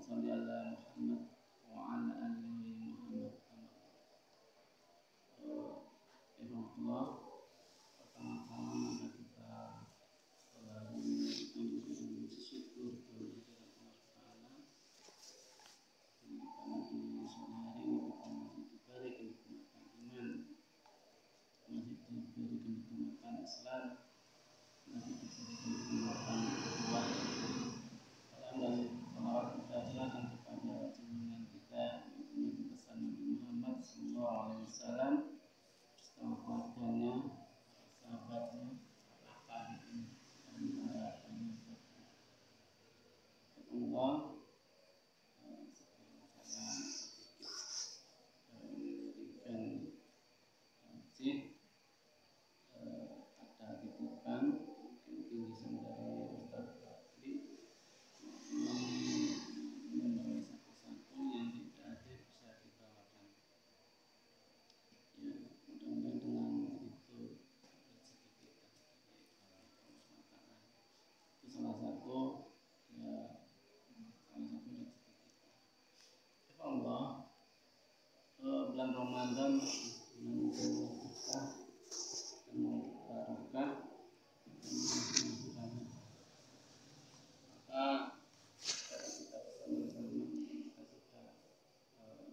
sholli ala Muhammad wa ala ali Muhammad. Allah, pertama-tama maka kita selalu mengucapkan syukur kepada Allah Taala karena di sore hari ini kita masih diberi kenikmatan iman, masih diberi kenikmatan Islam, masih diberi kenikmatan buah. Salam dan salawat kita aturkan kepada junjungan kita Nabi besar Nabi Muhammad sallallahu alaihi wasallam, keluarganya, sahabatnya, tabi'in dan para pengikut. Allah sebelum saya memberikan masjid, ada titipan mungkin dari Ustaz Fadli mengenai satu-satu yang tidak hadir bisa dibawakan. Ya, mudah-mudahan dengan itu rezeki kita dari Allah SWT. Itu salah satu rezeki kita. Allah, bulan Ramadan bulan berkah, penuh barokah, maka kita bersama-sama kita sudah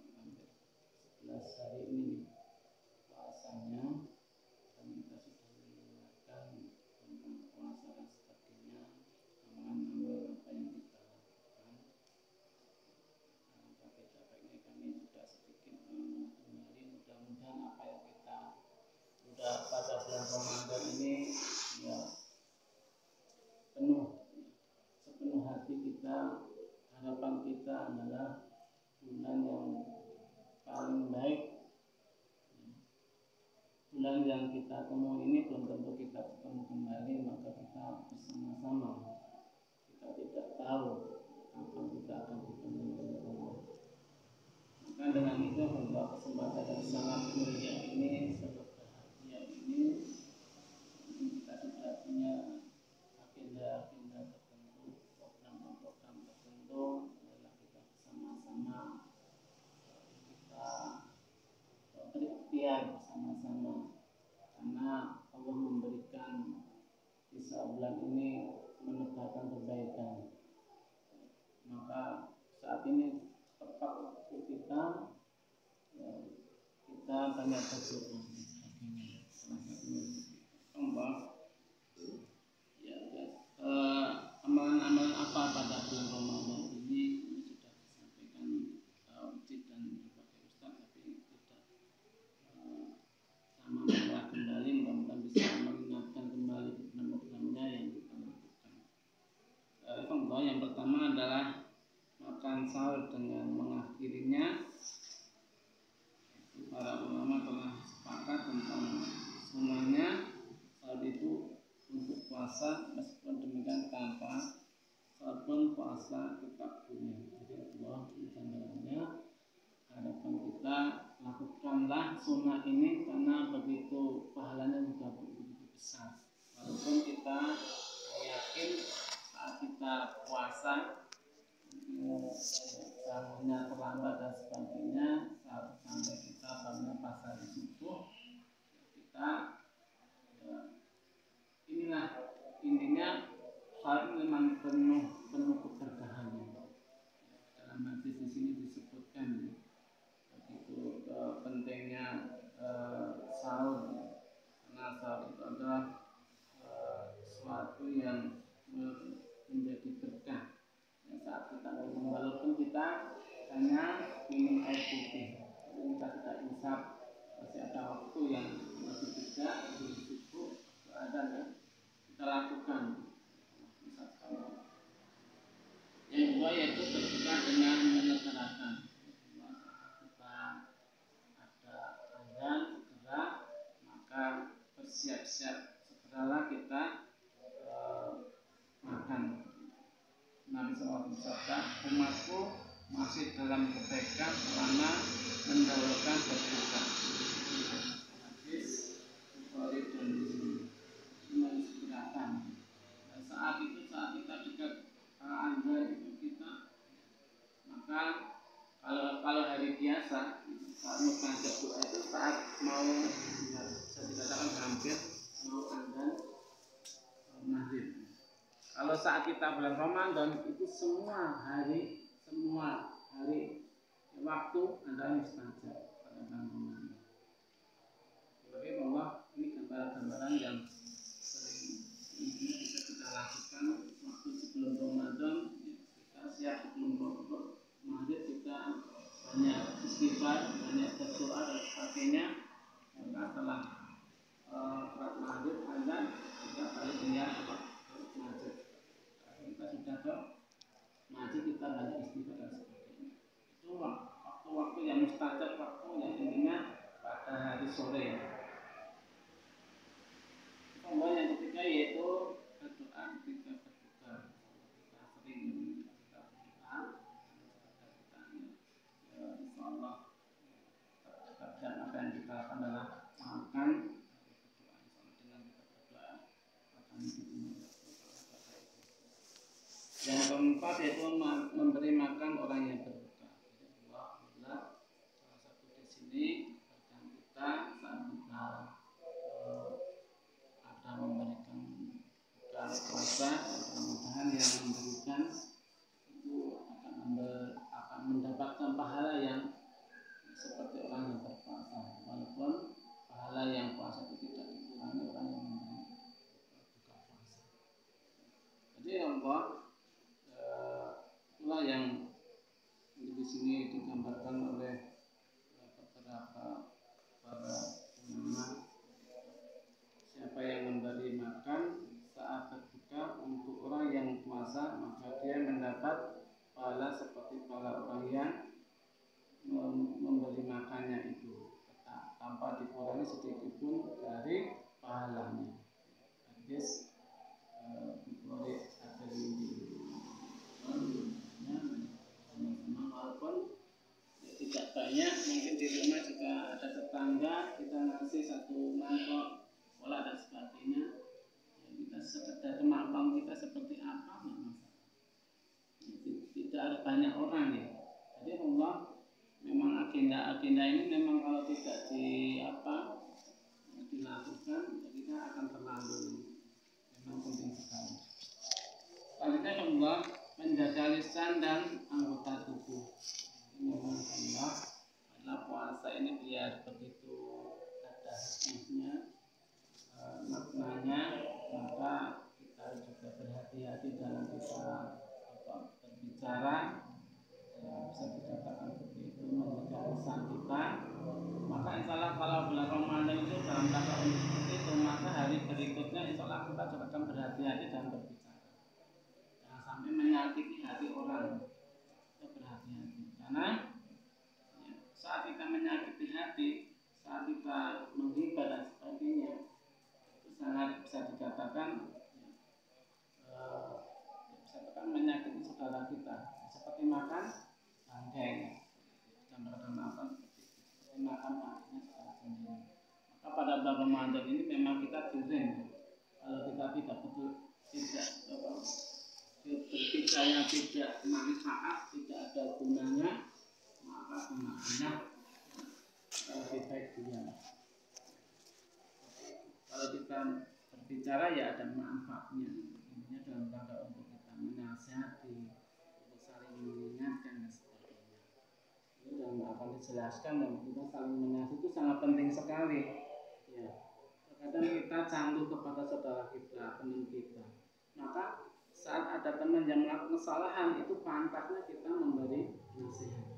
hampir 11 hari ini puasanya, dan kita sudah mendengarkan tentang puasa dan sebagainya, amalan-amalan apa yang kita lakukan. Capek-capeknya kami sudah sedikit kembali, mudah-mudahan apa yang kita sudah pada bulan Ramadan ini ya sepenuh hati kita. Harapan kita adalah bulan yang paling baik. Bulan yang kita temui ini belum tentu kita ketemu kembali, maka kita bersama-sama. Kita tidak tahu kapan kita akan bertemu dengan Allah. Maka dengan itu membuat kesempatan yang sangat mulia ini, sangat bahagia ini, kita sudah punya agenda-agenda tertentu, program-program tertentu, adalah kita bersama-sama kita berikhtiar bersama-sama, karena Allah memberikan sisa bulan ini menebarkan kebaikan. Maka saat ini tepat waktu kita banyak berdoa. Amalan-amalan apa pada bulan Ramadan ini sudah disampaikan Cid dan berbagai ustaz, tapi tidak sama mengulang kembali. Mudah-mudahan bisa mengingatkan kembali program-programnya yang kita lakukan. Yang pertama adalah makan sahur dengan mengakhirinya. Para ulama telah sepakat tentang sunahnya sahur itu untuk puasa, meskipun demikian tanpa sahur pun puasa tetap punya. Jadi Allah mencandakannya, harapan kita lakukanlah sunnah ini karena begitu pahalanya juga begitu besar. Walaupun kita yakin saat kita puasa bangunnya terlambat dan sebagainya, sampai kita bangunnya pas hari subuh, kita inilah intinya sahur memang penuh keberkahan. Dalam hadis di sini disebutkan begitu pentingnya sahur, karena sahur itu adalah sesuatu yang menjadi berkah. Saat kita minum, walaupun kita hanya minum air putih, kita tidak insaf, masih ada waktu yang masih tidak di subuh, ada ya, kita lakukan. Yang kedua yaitu berbuka dengan menyegerakan. Kita ada azan segera, maka bersiap-siap segeralah kita makan. Nabi SAW bersabda, umatku masih dalam kebaikan selama mendahulukan berbuka. Hadis Bukhari dan Muslim. Menginspirasi. Saat kita dekat azan itu kita Kalau hari biasa saat mustajab doa itu saat mau bisa dikatakan hampir mau azan maghrib. Kalau saat kita bulan Ramadan itu semua hari waktu adalah mustajab pada bulan Ramadan. Tapi bahwa ini gambaran-gambaran yang sering bisa kita lakukan waktu sebelum Ramadan. Kita siap sebelum maghrib kita banyak istighfar, banyak berdoa dan sebagainya. Maka setelah sholat maghrib azan kita balik niat maghrib. Kita sudah ke masjid kita banyak istighfar dan sebagainya. Itu waktu-waktu yang mustajab, waktu yang intinya pada hari sore. Kemudian yang ketiga yaitu berdoa ketika berbuka. Kita sering kita berdoa, insya Allah dan apa yang kita lakukan adalah makan berdoa. Dengan kita berdoa akan diterima. Yang keempat yaitu memberi makan orang yang berbuka. Alhamdulillah salah satu di sini bagi kita saat kita ada memberikan buka puasa mudah-mudahan yang memberikan itu akan mendapatkan pahala yang seperti orang yang berpuasa, walaupun pahala yang puasa itu tidak dikurangi orang yang memberi buka puasa. Jadi Allah itulah yang di sini digambarkan oleh beberapa para ulama. Siapa yang memberi makan saat berbuka untuk orang yang puasa, maka dia mendapat pahala seperti pahala orang yang memberi makannya itu, tanpa dikurangi sedikit pun dari pahalanya. Hadis Bukhari At-Tirmidzi. Walaupun tidak banyak, mungkin di rumah juga ada tetangga kita ngasih satu mangkok bola dan sebagainya, ya, kita sekedar kemampuan kita seperti apa tidak ada banyak orang ya. Jadi Allah memang agenda ini memang kalau tidak dilakukan ya kita akan terlalu memang penting sekali. Selanjutnya Allah menjaga lisan dan anggota tubuh. Memang Allah adalah puasa ini biar begitu ada hikmahnya, maknanya, maka kita juga berhati-hati dalam kita berbicara, bisa dikatakan seperti itu, menjaga lisan kita. Maka insya Allah kalau bulan Ramadan itu dalam rangka untuk seperti itu, maka hari berikutnya insya Allah kita juga akan berhati-hati dalam berbicara. Jangan sampai menyakiti hati orang. Kita berhati-hati karena ya, saat kita menyakiti hati, saat kita menghibah dan sebagainya, itu sangat bisa dikatakan menyakiti saudara kita, seperti makan bangkai, gambarkan makan seperti makan bangkainya saudara sendiri. Maka pada bulan Ramadan ini memang kita direm, kalau kita tidak berbicara yang tidak manfaat, tidak ada gunanya, maka gunanya lebih baik diam. Kalau kita berbicara ya ada manfaatnya, intinya dalam rangka untuk kita menasihati, untuk saling mengingatkan dan sebagainya. Ini dalam akan dijelaskan dan kita saling menasihati itu sangat penting sekali. Ya, terkadang kita candu kepada saudara kita, teman kita. Maka saat ada teman yang melakukan kesalahan itu pantasnya kita memberi nasihat.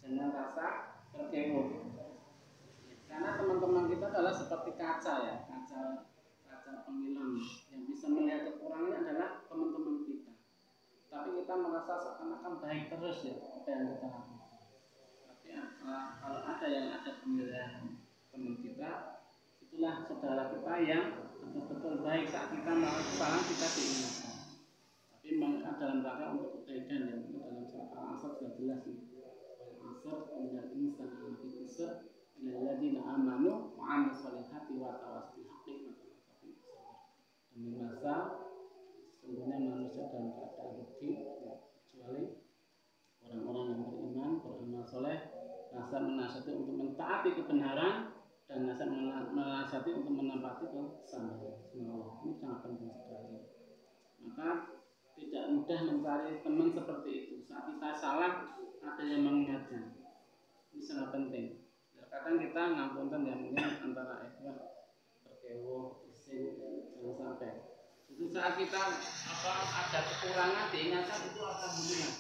Jangan rasa terkejut. Karena teman-teman kita adalah seperti kaca ya, kaca pemilam yang bisa melihat kekurangannya adalah teman-teman kita. Tapi kita merasa seakan-akan baik terus ya apa yang kita lakukan. Tapi kalau ada yang ada penilaian teman kita, itulah saudara kita yang betul-betul baik saat kita melakukan kesalahan kita diingatkan. Tapi mereka dalam rangka untuk kebaikan yang itu dalam surat Al-Asr sudah jelas nih. Al-Asr innal insana lafi khusr illalladzina amanu wa 'amilus shalihati wa tawassaw bil haqqi wa tawassaw bis sabr. Demi masa sesungguhnya manusia dalam keadaan rugi ya, kecuali orang-orang yang beriman, beramal saleh mentaati kebenaran dan menasihati untuk menempati kesabaran. Ini sangat penting sekali. Maka tidak mudah mencari teman seperti itu. Saat kita salah, ada yang mengingatkan. Ini sangat penting. Kadang kita ngapunten ya, mungkin antara berkewo, ising, jangan sampai. Itu saat kita ada kekurangan diingatkan, itu alhamdulillah.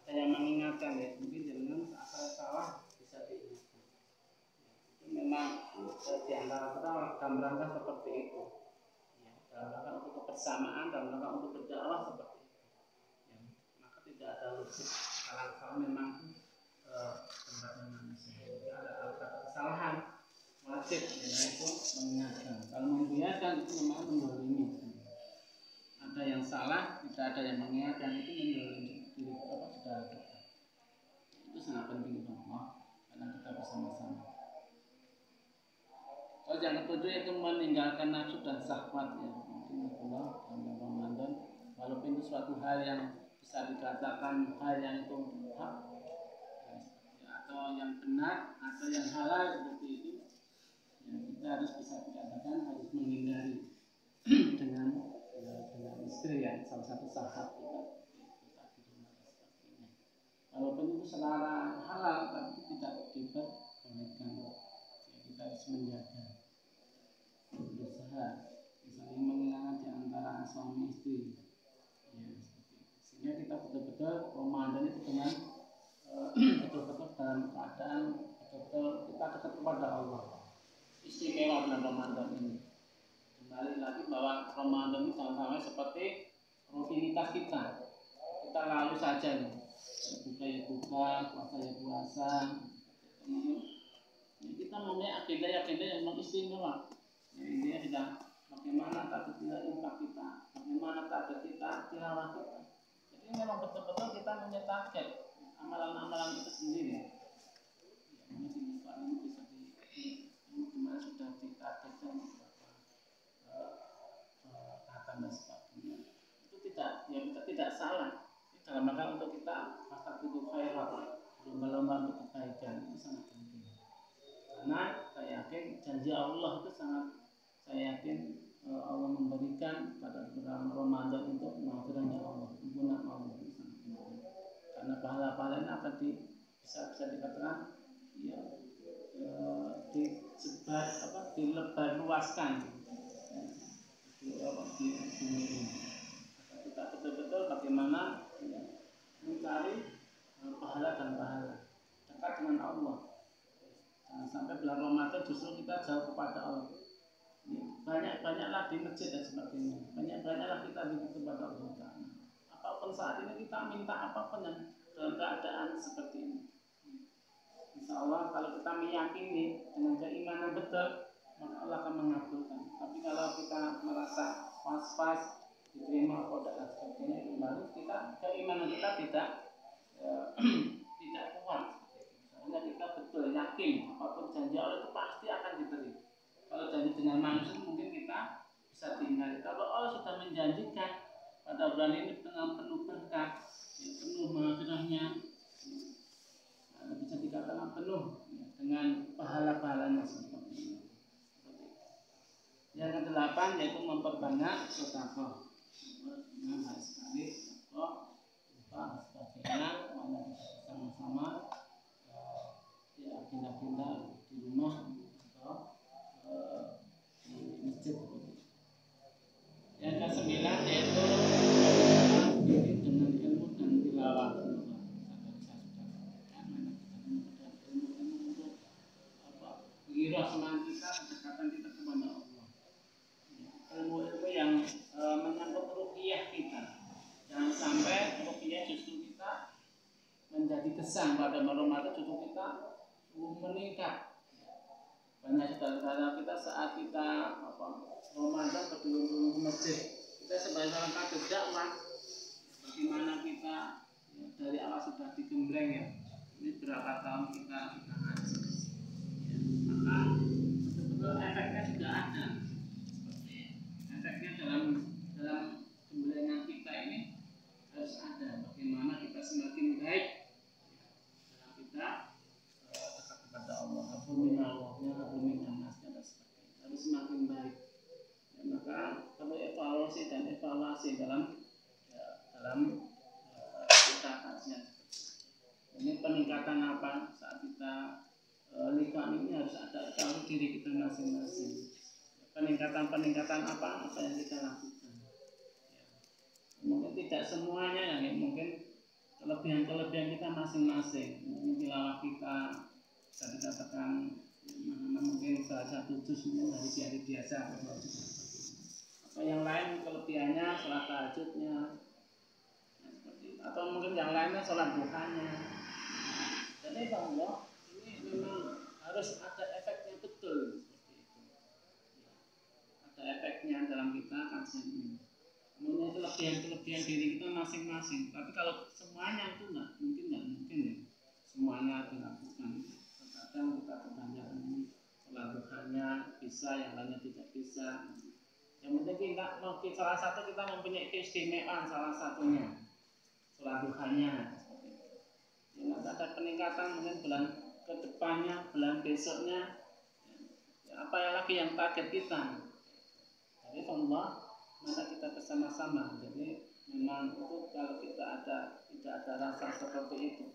Ada yang mengingatkan ya, mungkin dengan saat salah bisa diingatkan. Itu memang di antara kita dalam rangka seperti itu. Ya, dalam rangka untuk kebersamaan, dalam rangka untuk berdakwah seperti itu. Ya, maka tidak ada luput kalau memang tempatnya manusia. Ada kesalahan wajib yaitu mengingatkan. Kalau membiarkan itu memang mendolimi. Ada yang salah, tidak ada yang mengingatkan, itu mendolimi diri saudara kita. Itu sangat penting karena kita bersama-sama. Terus yang ketujuh itu meninggalkan nafsu dan syahwat ya. Mungkin Allah dalam Ramadan, walaupun itu suatu hal yang bisa dikatakan hal yang itu hak atau yang benar atau yang halal seperti itu, ya kita harus bisa dikatakan harus menghindari dengan istri ya, salah satu sahabat kita di rumah seperti ini. Walaupun itu secara halal tapi tidak diperbolehkan. Ya, kita harus menjaga, berusaha misalnya mengingatkan di antara suami istri. Ya, seperti itu. Sehingga kita betul-betul Ramadan itu dengan betul-betul dalam keadaan betul-betul kita dekat kepada Allah. Istimewa bulan Ramadan ini. Kembali lagi bahwa Ramadan ini jangan sampai seperti rutinitas kita. Kita lalu saja nih. Buka ya buka, puasa ya puasa. Kita mempunyai agenda-agenda yang memang istimewa. Ya, intinya kita bagaimana target kita infak kita, bagaimana target kita tilawah kita. Jadi memang betul-betul kita punya target amalan-amalan itu sendiri. Ya, mungkin infak ini bisa kemarin sudah ditargetkan kata dan sebagainya. Itu kita tidak salah. Ini dalam rangka untuk kita fastabiqul khairat, berlomba-lomba untuk kebaikan, itu sangat penting. Karena saya yakin janji Allah itu sangat, saya yakin Allah memberikan pada bulan Ramadan untuk maghfirahnya Allah, ampunan Allah itu sangat penting. Karena pahala-pahala ini akan bisa dikatakan ya dilebar luaskan di bumi ini. Kita betul-betul bagaimana mencari pahala dan pahala dekat dengan Allah. Jangan sampai bulan Ramadan justru kita jauh kepada Allah. Banyak-banyaklah di masjid dan sebagainya. Banyak-banyaklah kita dekat kepada Allah. Apapun saat ini kita minta apapun yang dalam keadaan seperti ini. Insya Allah kalau kita meyakini dengan keimanan betul, maka Allah akan mengabulkan. Tapi kalau kita merasa was-was, diterima atau tidak sebagainya, itu baru kita keimanan kita tidak kuat. Soalnya kita betul yakin apapun janji Allah itu pasti akan diberi. Kalau janji dengan manusia mungkin kita bisa dihindari. Kalau Allah sudah menjanjikan pada bulan ini dengan penuh berkah, penuh maghfirahnya, bisa dikatakan penuh dengan pahala-pahalanya seperti ini. Yang kedelapan yaitu memperbanyak sedekah. Dengan hal sekali sedekah, sebagainya, mana kita sama-sama di agenda-agenda di rumah atau di masjid. Yang kesembilan yaitu diri dengan ilmu dan tilawah. Ghirah semangat kita, kedekatan kita kepada Allah. Ilmu-ilmu yang menyangkut ruqyah kita. Jangan sampai ruqyah justru kita menjadi gesang pada Ramadan, justru kita meningkat. Banyak saudara-saudara kita saat kita Ramadan berdua ke masjid, kita sebagai orang kader dakwah, bagaimana kita dari awal sudah digembleng ya. Ini berapa tahun kita ngaji. Maka betul-betul efeknya sudah ada. Seperti efeknya dalam gemblengan kita ini harus ada. Bagaimana kita semakin baik dalam kita dekat kepada Allah. masing dalam kita kajian. Ini peningkatan apa saat kita lisan ini harus ada tahu diri kita masing-masing. Peningkatan apa yang kita lakukan. Ya. Mungkin tidak semuanya ya, mungkin kelebihan kita masing-masing. Mungkin tilawah kita bisa dikatakan mungkin salah satu juz dari hari biasa atau yang lain kelebihannya sholat tahajudnya atau mungkin yang lainnya sholat duhanya. Jadi Allah ini memang harus ada efeknya betul seperti itu. Ada efeknya dalam kita kajian ini. Kemudian kelebihan diri kita masing-masing. Tapi kalau semuanya itu nggak mungkin ya. Semuanya dilakukan. Kadang kita kebanyakan ini sholat duhanya bisa, yang lainnya tidak bisa. Yang penting kita salah satu kita mempunyai keistimewaan salah satunya sholat duhanya. Ya, ada peningkatan mungkin bulan ke depannya, bulan besoknya. Ya, apa lagi yang target kita? Jadi Allah maka kita bersama-sama. Jadi memang itu kalau kita tidak ada rasa seperti itu,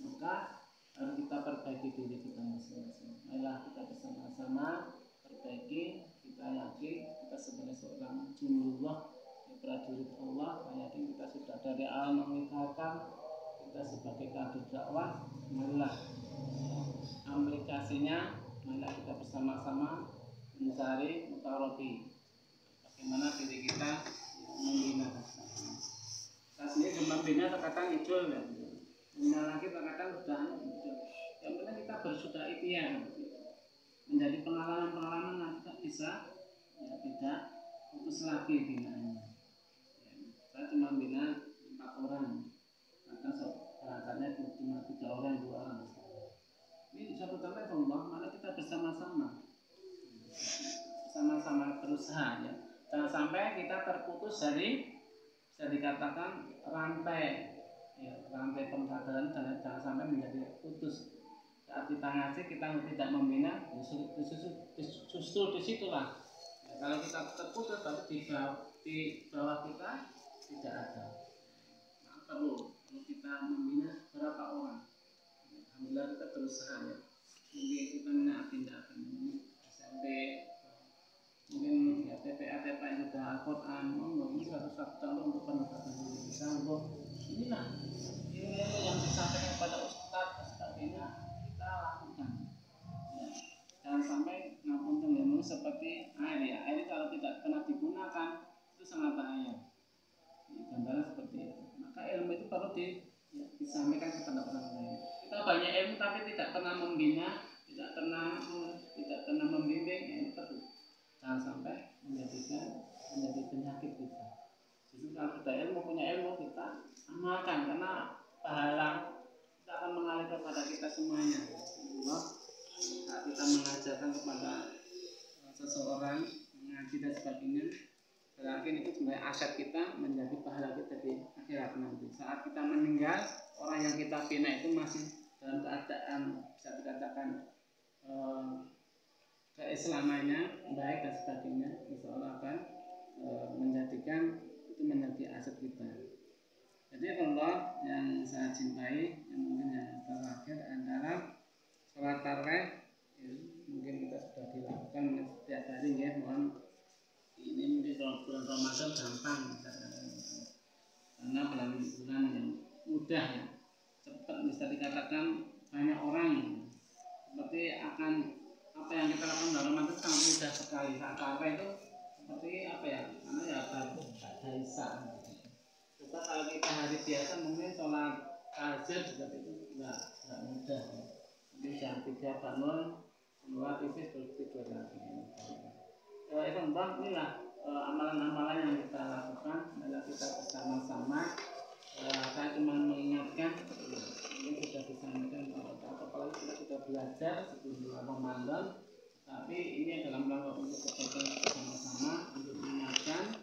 maka harus kita perbaiki diri kita masing-masing. Marilah kita bersama-sama perbaiki. Kita yakin kita sebagai seorang junullah, prajurit Allah. Saya yakin kita sudah dari awal mengikhlaskan kita sebagai kader dakwah. Marilah aplikasinya, marilah kita bersama-sama mencari mutarofi. Bagaimana diri kita membina kita sendiri membina terkadang hijau ya. Membina lagi terkadang sudah hijau. Yang penting kita bersudah ikhtiar menjadi pengalaman-pengalaman yang kita bisa ya, tidak putus lagi binaannya. Ya, saya cuma bina 4 orang, kadang berangkatnya cuma 3 orang, 2 orang. Ini satu contoh Allah, malah kita bersama-sama berusaha ya. Jangan sampai kita terputus dari bisa dikatakan rantai ya, rantai pengkaderan, jangan sampai menjadi putus. Saat kita ngaji kita tidak membina, justru disitulah ya, kalau kita terputus tapi di bawah kita tidak ada. Nah, perlu kita membina berapa orang. Alhamdulillah kita berusaha ya. Mungkin kita menyakinkan SMP, mungkin ya TPA yang sudah Al-Quran, ini satu contoh untuk peningkatan diri kita untuk inilah ilmu yang disampaikan kepada Ustadz dan sebagainya kita lakukan. Ya. Jangan sampai ngapunten ilmu seperti air ya. Air kalau tidak pernah digunakan itu sangat bahaya. Ya, gambaran seperti itu. Maka ilmu itu perlu disampaikan kepada orang lain. Kita banyak ilmu tapi tidak pernah membina, tidak pernah membimbing, ya itu perlu. Jangan sampai menjadi penyakit kita. Justru kalau kita punya ilmu kita amalkan, karena pahala kita akan mengalir kepada kita semuanya. Allah, saat kita mengajarkan kepada seseorang mengaji dan sebagainya, berarti itu sebenarnya aset kita menjadi pahala kita di akhirat nanti. Saat kita meninggal, orang yang kita bina itu masih dalam keadaan bisa dikatakan keislamannya baik dan sebagainya, insya Allah akan menjadikan itu menjadi aset kita. Jadi Allah yang saya cintai, yang mungkin yang terakhir adalah sholat tarawih. Ya, mungkin kita sudah dilakukan setiap hari ya, mohon ini mungkin kalau bulan Ramadan gampang karena bulan yang mudah ya, cepat bisa dikatakan banyak orang seperti akan apa yang kita lakukan dalam Ramadan sangat mudah sekali. Saat tarawih itu seperti apa ya? Karena ya baru ada isya. Coba kalau kita hari biasa mungkin sholat tahajud seperti itu enggak mudah. Mungkin jam 3 bangun, keluar tipis terus tidur lagi. Itu inilah amalan-amalan yang kita lakukan. Adalah kita bersama-sama. Saya cuma mengingatkan ini sudah disampaikan apalagi kita sudah belajar sebelum bulan Ramadan, tapi ini dalam rangka untuk kebaikan bersama-sama untuk mengingatkan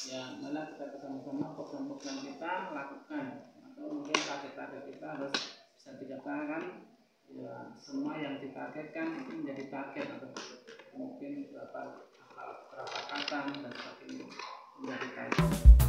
ya, malah kita bersama-sama program-program kita lakukan atau mungkin target-target kita harus bisa dikatakan ya, semua yang ditargetkan itu menjadi target atau mungkin berapa kata dan sebagainya. Sudah kita